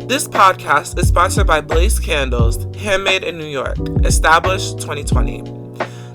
This podcast is sponsored by Blace Candles, handmade in New York, established 2020.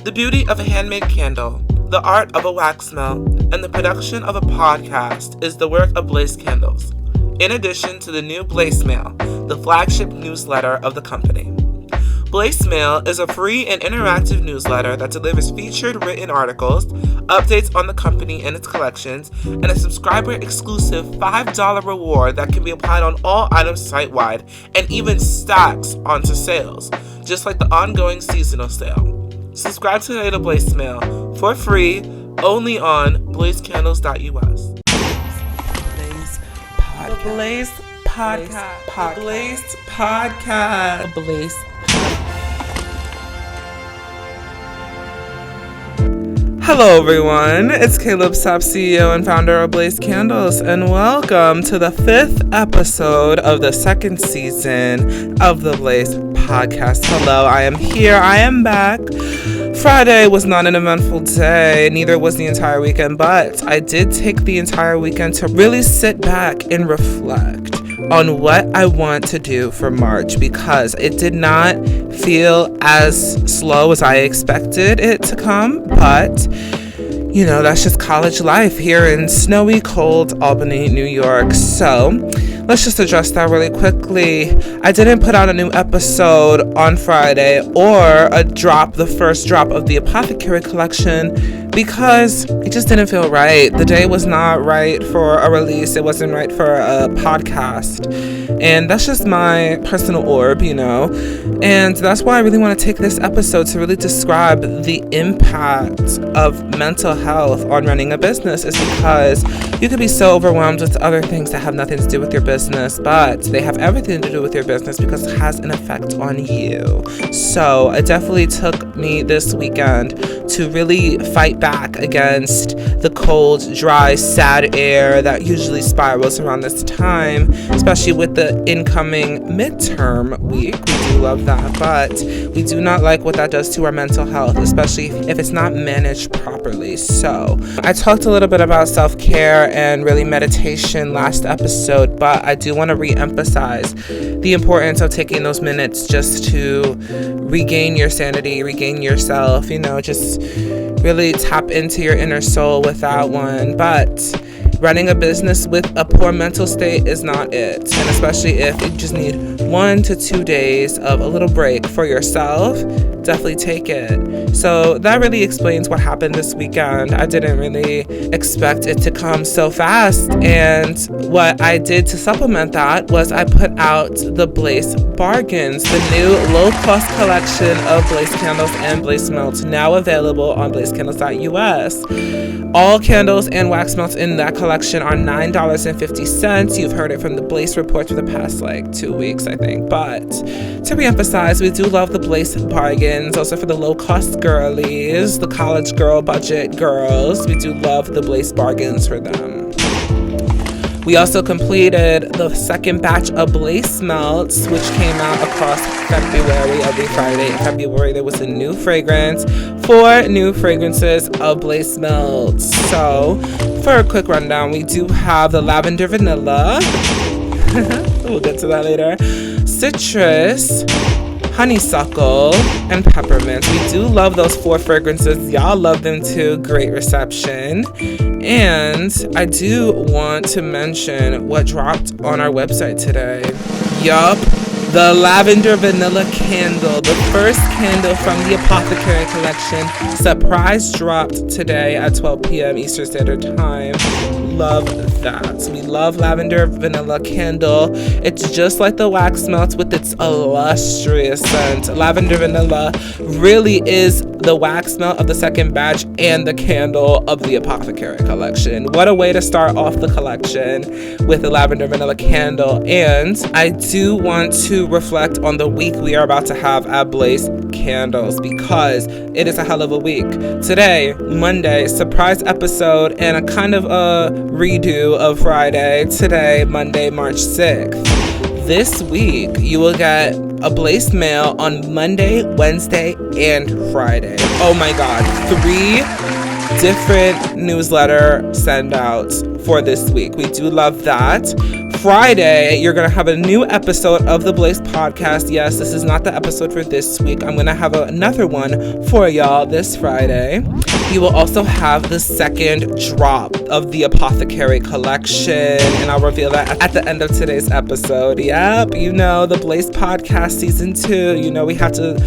The beauty of a handmade candle, the art of a wax melt, and the production of a podcast is the work of Blace Candles, in addition to the new Blace Mail, the flagship newsletter of the company. Blace Mail is a free and interactive newsletter that delivers featured written articles, updates on the company and its collections, and a subscriber-exclusive $5 reward that can be applied on all items site-wide and even stacks onto sales, just like the ongoing seasonal sale. Subscribe today to Blace Mail for free, only on blazecandles.us. Blace Podcast. Blace Podcast. Blace. Hello everyone, it's Caleb Sapp, CEO and founder of Blace Candles, and welcome to the 5th episode of the 2nd season of the Blace Podcast. Hello, I am here, I am back. Friday was not an eventful day, neither was the entire weekend, but I did take the entire weekend to really sit back and reflect on what I want to do for March, because it did not feel as slow as I expected it to come, but you know, that's just college life here in snowy, cold Albany, New York. So let's just address that really quickly. I didn't put out a new episode on Friday or the first drop of the Apothecary Collection because it just didn't feel right. The day was not right for a release. It wasn't right for a podcast. And that's just my personal orb, you know. And that's why I really want to take this episode to really describe the impact of mental health on running a business, is because you could be so overwhelmed with other things that have nothing to do with your business, but they have everything to do with your business because it has an effect on you. So it definitely took me this weekend to really fight back against the cold, dry, sad air that usually spirals around this time, especially with the incoming midterm week. We do love that, but we do not like what that does to our mental health, especially if it's not managed properly. So I talked a little bit about self-care and really meditation last episode, but I do want to re-emphasize the importance of taking those minutes just to regain your sanity, regain yourself, you know, just really tap into your inner soul with that one. But running a business with a poor mental state is not it. And especially if you just need 1 to 2 days of a little break for yourself, definitely take it. So that really explains what happened this weekend. I didn't really expect it to come so fast. And what I did to supplement that was I put out the Blace Bargains, the new low-cost collection of Blace Candles and Blace Melts, now available on blazecandles.us. All candles and wax melts in that collection are $9.50. You've heard it from the Blace report for the past 2 weeks, I think. But to reemphasize, we do love the Blace Bargains, also for the low-cost girlies, the college girl budget girls. We do love the Blace Bargains for them. We also completed the second batch of Blace Melts, which came out across February. Every Friday in February, there was a new fragrance. 4 new fragrances of Blace Melts. So, for a quick rundown, we do have the Lavender Vanilla. We'll get to that later. Citrus, honeysuckle, and peppermint. We do love those 4 fragrances. Y'all love them too. Great reception. And I do want to mention what dropped on our website today. Yup, the Lavender Vanilla Candle, the first candle from the Apothecary Collection. Surprise dropped today at 12 p.m. Eastern Standard Time. Love that. We love Lavender Vanilla Candle. It's just like the wax melt with its illustrious scent. Lavender Vanilla really is the wax melt of the second batch and the candle of the Apothecary Collection. What a way to start off the collection with the Lavender Vanilla Candle. And I do want to reflect on the week we are about to have at Blace Candles, because it is a hell of a week. Today, Monday, surprise episode and a kind of a redo of Friday. Today, Monday, March 6th. This week, you will get a Blace mail on Monday, Wednesday, and Friday. Oh my God, 3 different newsletter send outs for this week. We do love that. Friday, you're going to have a new episode of the Blace podcast. Yes, this is not the episode for this week. I'm going to have another one for y'all this Friday. You will also have the second drop of the Apothecary Collection, and I'll reveal that at the end of today's episode. Yep, you know, the Blace podcast season 2. You know, we have to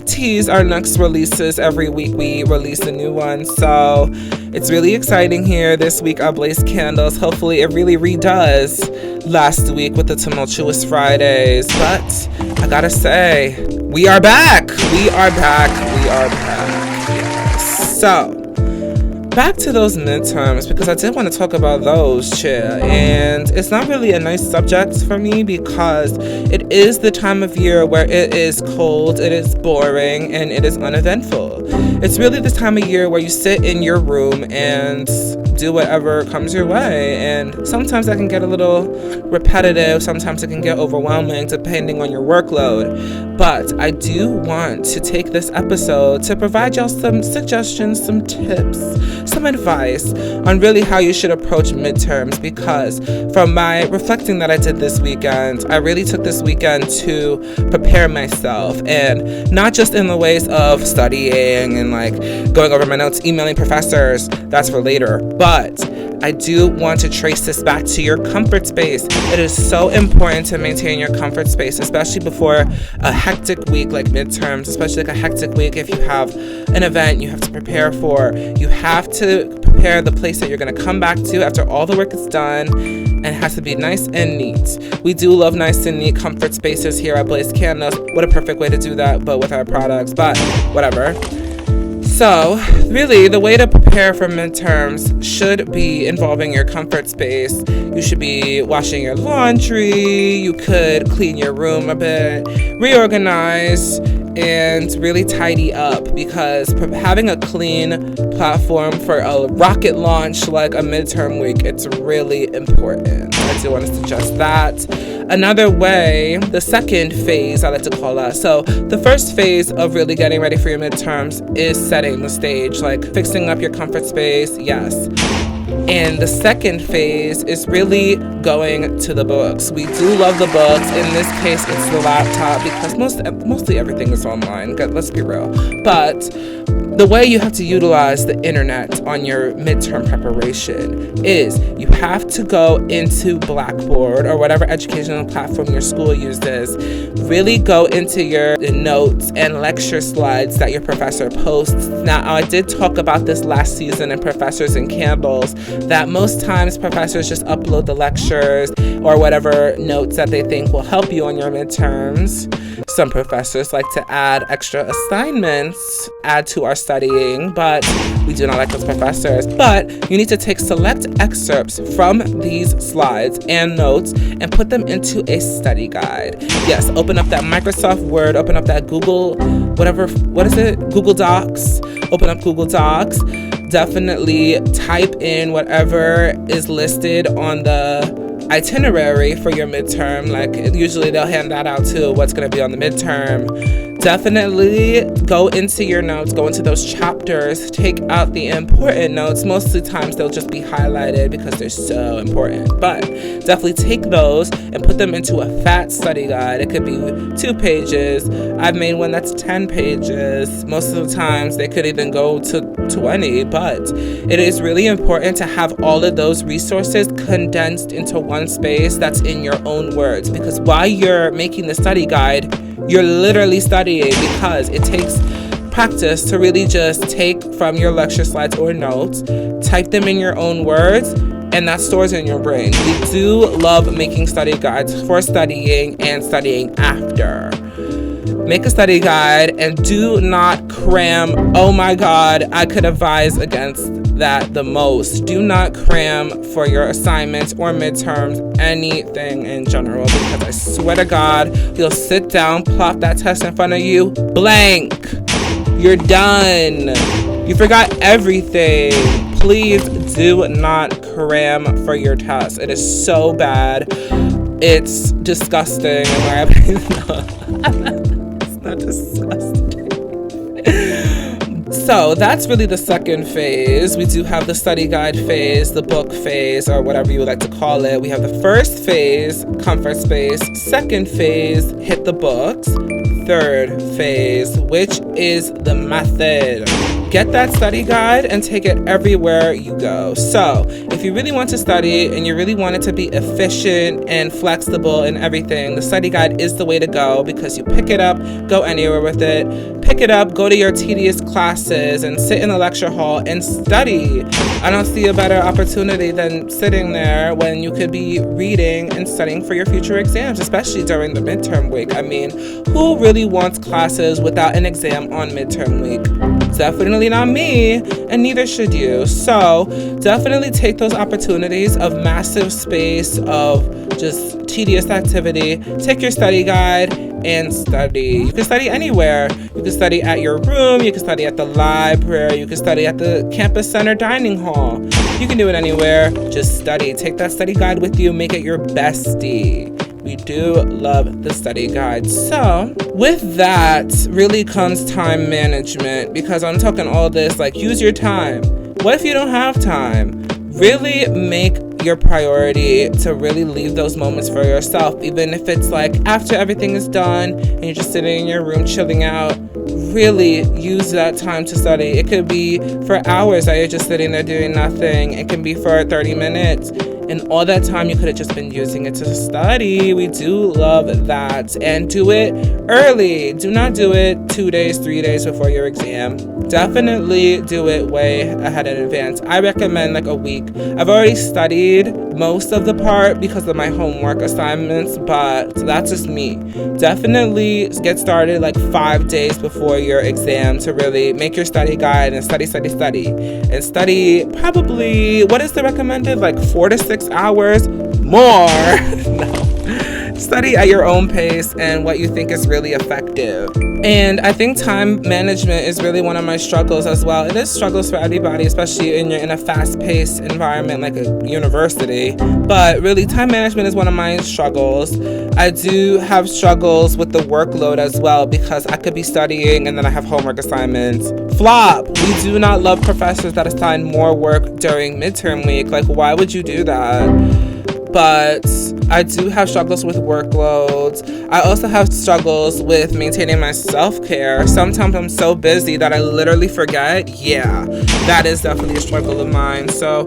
tease our next releases. Every week we release a new one, so it's really exciting here this week on Blace Candles. Hopefully it really redoes last week with the tumultuous Fridays, but I gotta say, we are back. Yes. So back to those midterms, because I did want to talk about those, and it's not really a nice subject for me because it is the time of year where it is cold, it is boring, and it is uneventful. It's really the time of year where you sit in your room and do whatever comes your way, and sometimes that can get a little repetitive, sometimes it can get overwhelming depending on your workload. But I do want to take this episode to provide y'all some suggestions, some tips, some advice on really how you should approach midterms, because from my reflecting that I did this weekend, I really took this weekend to prepare myself, and not just in the ways of studying and like going over my notes, emailing professors, that's for later, but I do want to trace this back to your comfort space. It is so important to maintain your comfort space, especially before a hectic week like midterms, especially like a hectic week if you have an event you have to prepare for. You have to prepare the place that you're going to come back to after all the work is done, and it has to be nice and neat. We do love nice and neat comfort spaces here at Blace Candles. What a perfect way to do that, but with our products, but whatever. So, really, the way to prepare for midterms should be involving your comfort space. You should be washing your laundry, you could clean your room a bit, reorganize, and really tidy up, because having a clean platform for a rocket launch like a midterm week, it's really important. I do want to suggest that. Another way, the second phase I like to call that. So the first phase of really getting ready for your midterms is setting the stage, like fixing up your comfort space, yes. And the second phase is really going to the books. We do love the books. In this case, it's the laptop, because mostly everything is online. Let's be real. But the way you have to utilize the internet on your midterm preparation is you have to go into Blackboard or whatever educational platform your school uses. Really go into your notes and lecture slides that your professor posts. Now, I did talk about this last season in Professors and Candles, that most times professors just upload the lectures or whatever notes that they think will help you on your midterms. Some professors like to add extra assignments, add to our studying, but we do not like those professors. But you need to take select excerpts from these slides and notes and put them into a study guide. Yes, open up that Microsoft Word, open up that Google Docs, open up Google Docs. Definitely type in whatever is listed on the itinerary for your midterm. Like usually they'll hand that out too, what's going to be on the midterm. Definitely go into your notes, go into those chapters, take out the important notes. Most of the times they'll just be highlighted because they're so important, but definitely take those and put them into a fat study guide. It could be 2 pages. I've made one that's 10 pages. Most of the times they could even go to 20, but it is really important to have all of those resources condensed into one space that's in your own words, because while you're making the study guide, you're literally studying, because it takes practice to really just take from your lecture slides or notes, type them in your own words, and that stores in your brain. We do love making study guides for studying and studying after. Make a study guide and do not cram. Oh my God, I could advise against that the most. Do not cram for your assignments or midterms, anything in general, because I swear to God, you'll sit down, plop that test in front of you, blank. You're done. You forgot everything. Please do not cram for your test. It is so bad. It's disgusting in my opinion. It's not disgusting. So that's really the second phase. We do have the study guide phase, the book phase, or whatever you would like to call it. We have the first phase, comfort space. Second phase, hit the books. Third phase, which is the method. Get that study guide and take it everywhere you go. So if you really want to study and you really want it to be efficient and flexible and everything, the study guide is the way to go, because you pick it up, go anywhere with it. Pick it up, go to your tedious classes and sit in the lecture hall and study. I don't see a better opportunity than sitting there when you could be reading and studying for your future exams, especially during the midterm week. I mean, who really wants classes without an exam on midterm week? Definitely not me, and neither should you. So definitely take those opportunities of massive space, of just tedious activity. Take your study guide and study. You can study anywhere. You can study at your room, you can study at the library, you can study at the campus center dining hall. You can do it anywhere. Just study. Take that study guide with you, make it your bestie. We do love the study guide. So with that really comes time management, because I'm talking all this like use your time. What if you don't have time? Really make your priority to really leave those moments for yourself, even if it's like after everything is done and you're just sitting in your room chilling out. Really use that time to study. It could be for hours that you're just sitting there doing nothing. It can be for 30 minutes. And all that time you could have just been using it to study. We do love that. And do it early. Do not do it 2 days, 3 days before your exam. Definitely do it way ahead in advance. I recommend like a week. I've already studied most of the part because of my homework assignments, but that's just me. Definitely get started like 5 days before your exam to really make your study guide and study. And study probably, what is the recommended? Like 4 to 6 hours more. No. Study at your own pace and what you think is really effective. And I think time management is really one of my struggles as well. It is struggles for everybody, especially when you're in a fast-paced environment like a university. But really, time management is one of my struggles. I do have struggles with the workload as well, because I could be studying and then I have homework assignments. Flop! We do not love professors that assign more work during midterm week. Like, why would you do that? But I do have struggles with workloads. I also have struggles with maintaining my self-care. Sometimes I'm so busy that I literally forget. Yeah, that is definitely a struggle of mine. So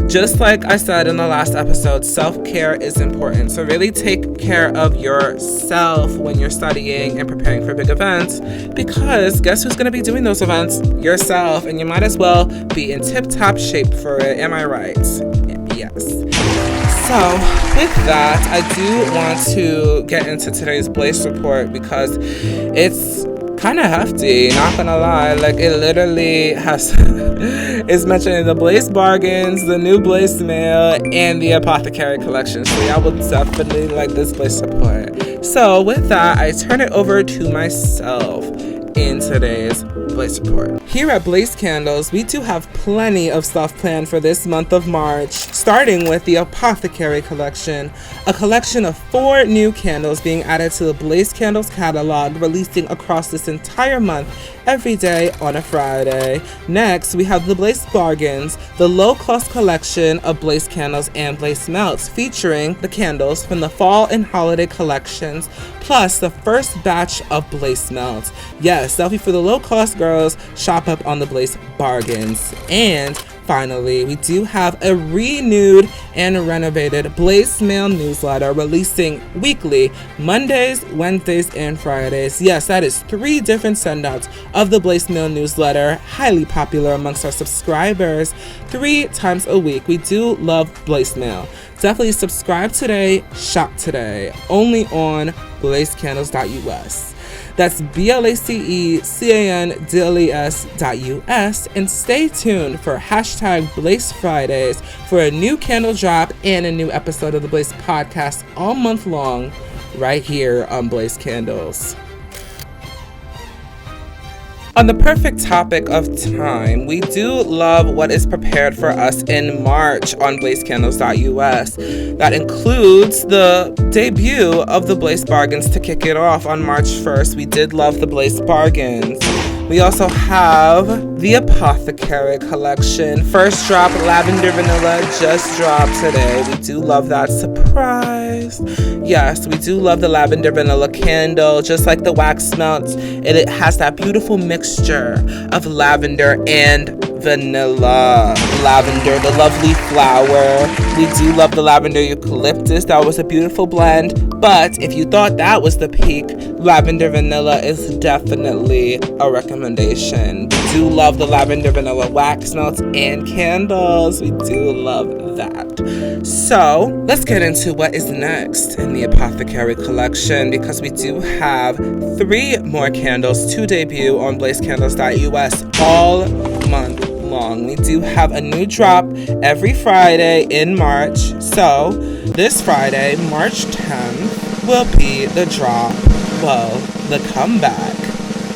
just like I said in the last episode, self-care is important. So really take care of yourself when you're studying and preparing for big events, because guess who's going to be doing those events? Yourself. And you might as well be in tip-top shape for it. Am I right? Yes. So with that, I do want to get into today's Blace report, because it's kind of hefty, not gonna lie. Like, it literally has is mentioning the Blace bargains, the new Blace mail, and the Apothecary Collection. So y'all will definitely like this Blace report. So with that, I turn it over to myself in today's Blace report. Here at Blace Candles, we do have plenty of stuff planned for this month of March, starting with the Apothecary Collection, a collection of 4 new candles being added to the Blace Candles catalog, releasing across this entire month every day on a Friday. Next, we have the Blace Bargains, the low-cost collection of Blace candles and Blace melts, featuring the candles from the fall and holiday collections, plus the first batch of Blace melts. Yes, selfie for the low-cost girls, shop up on the Blace Bargains. And finally, we do have a renewed and renovated Blace Mail newsletter releasing weekly, Mondays, Wednesdays, and Fridays. Yes, that is 3 different send-outs of the Blace Mail newsletter, highly popular amongst our subscribers, 3 times a week. We do love Blace Mail. Definitely subscribe today, shop today, only on blacecandles.us. That's BLACECANDLES.US, and stay tuned for hashtag Blace Fridays for a new candle drop and a new episode of the Blace podcast all month long, right here on Blace Candles. On the perfect topic of time, we do love what is prepared for us in March on blacecandles.us. That includes the debut of the Blace Bargains to kick it off on March 1st. We did love the Blace Bargains. We also have the Apothecary Collection. First drop, Lavender Vanilla, just dropped today. We do love that surprise. Yes, we do love the Lavender Vanilla candle. Just like the wax melts, it has that beautiful mixture of lavender and vanilla. Lavender, the lovely flower. We do love the lavender eucalyptus. That was a beautiful blend. But if you thought that was the peak, lavender vanilla is definitely a recommendation. We do love the lavender vanilla wax melts and candles. We do love that. So let's get into what is next in the Apothecary Collection, because we do have 3 more candles to debut on blacecandles.us all month long. We do have a new drop every Friday in March. So this Friday, March 10th, will be the drop, the comeback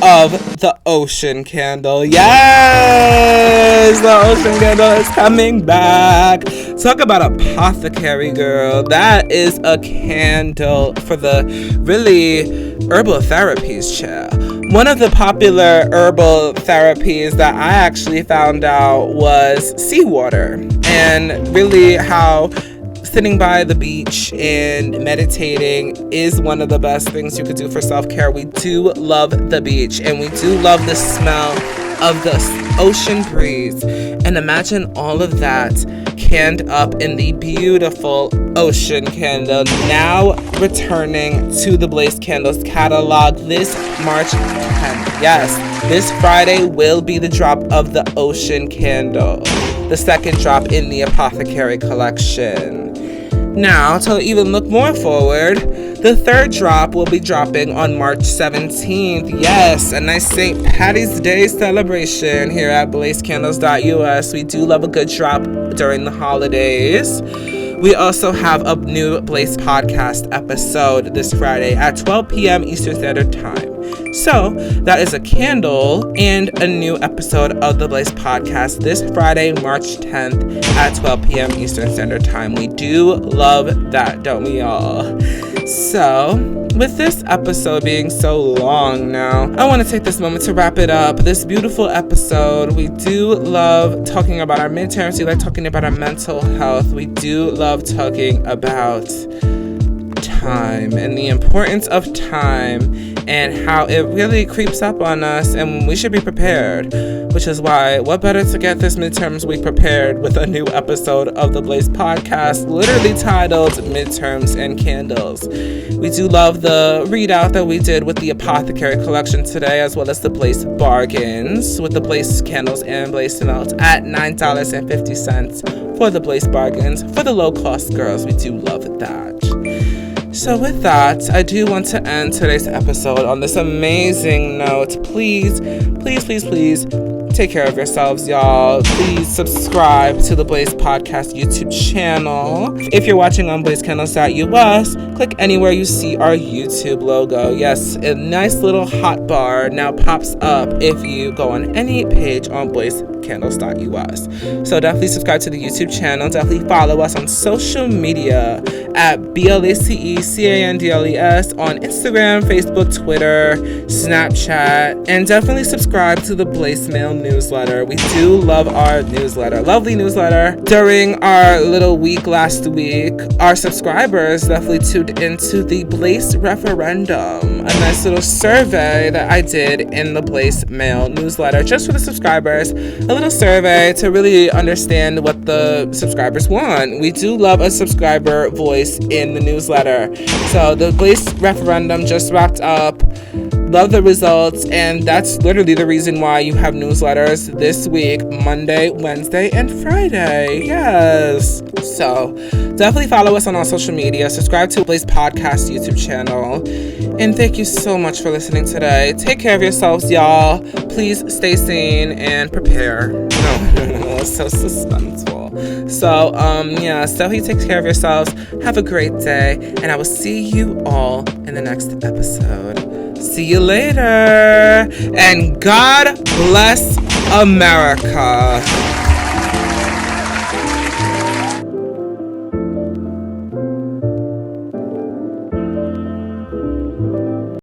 of the Ocean Candle. Yes, the Ocean Candle is coming back. Talk about Apothecary, girl. That is a candle for the really herbal therapies, child. One of the popular herbal therapies that I actually found out was seawater, and really how sitting by the beach and meditating is one of the best things you could do for self-care. We do love the beach, and we do love the smell of the ocean breeze. And imagine all of that canned up in the beautiful Ocean Candle, now returning to the Blace Candles catalog this March 10th. Yes, this Friday will be the drop of the Ocean Candle, the second drop in the Apothecary Collection. Now, to even look more forward, the third drop will be dropping on March 17th. Yes, a nice St. Patty's Day celebration here at blacecandles.us. We do love a good drop during the holidays. We also have a new Blace podcast episode this Friday at 12 p.m. Eastern Standard Time. So that is a candle and a new episode of the Blace podcast this Friday, March 10th at 12 p.m. Eastern Standard Time. We do love that, don't we all? So with this episode being so long now, I want to take this moment to wrap it up. This beautiful episode. We do love talking about our midterms. We like talking about our mental health. We do love talking about time and the importance of time and how it really creeps up on us, and we should be prepared, which is why what better to get this midterms week prepared with a new episode of the Blace podcast, literally titled Midterms and Candles. We do love the readout that we did with the Apothecary Collection today, as well as the Blace bargains with the Blace candles and Blace melts at $9.50 for the Blace bargains for the low cost girls. We do love that. So with that, I do want to end today's episode on this amazing note. Please, please, please, please take care of yourselves, y'all. Please subscribe to the Blace Podcast YouTube channel. If you're watching on blacecandles.us, click anywhere you see our YouTube logo. Yes, a nice little hot bar now pops up if you go on any page on blacecandles.us. So definitely subscribe to the YouTube channel. Definitely follow us on social media at BLACECANDLES on Instagram, Facebook, Twitter, Snapchat, and definitely subscribe to the Blace Mail newsletter. We do love our newsletter, lovely newsletter. During our little week last week, our subscribers definitely tuned into the Blace referendum, a nice little survey that I did in the Blace Mail newsletter, just for the subscribers, a little survey to really understand what the subscribers want. We do love a subscriber voice in the newsletter. So the Blace referendum just wrapped up. Love the results, and that's literally the reason why you have newsletters this week, Monday, Wednesday, and Friday. Yes. So definitely follow us on all social media. Subscribe to Blace Podcast YouTube channel. And thank you so much for listening today. Take care of yourselves, y'all. Please stay sane and prepare. No, so suspenseful. So, definitely take care of yourselves. Have a great day, and I will see you all in the next episode. See you later, and God bless America.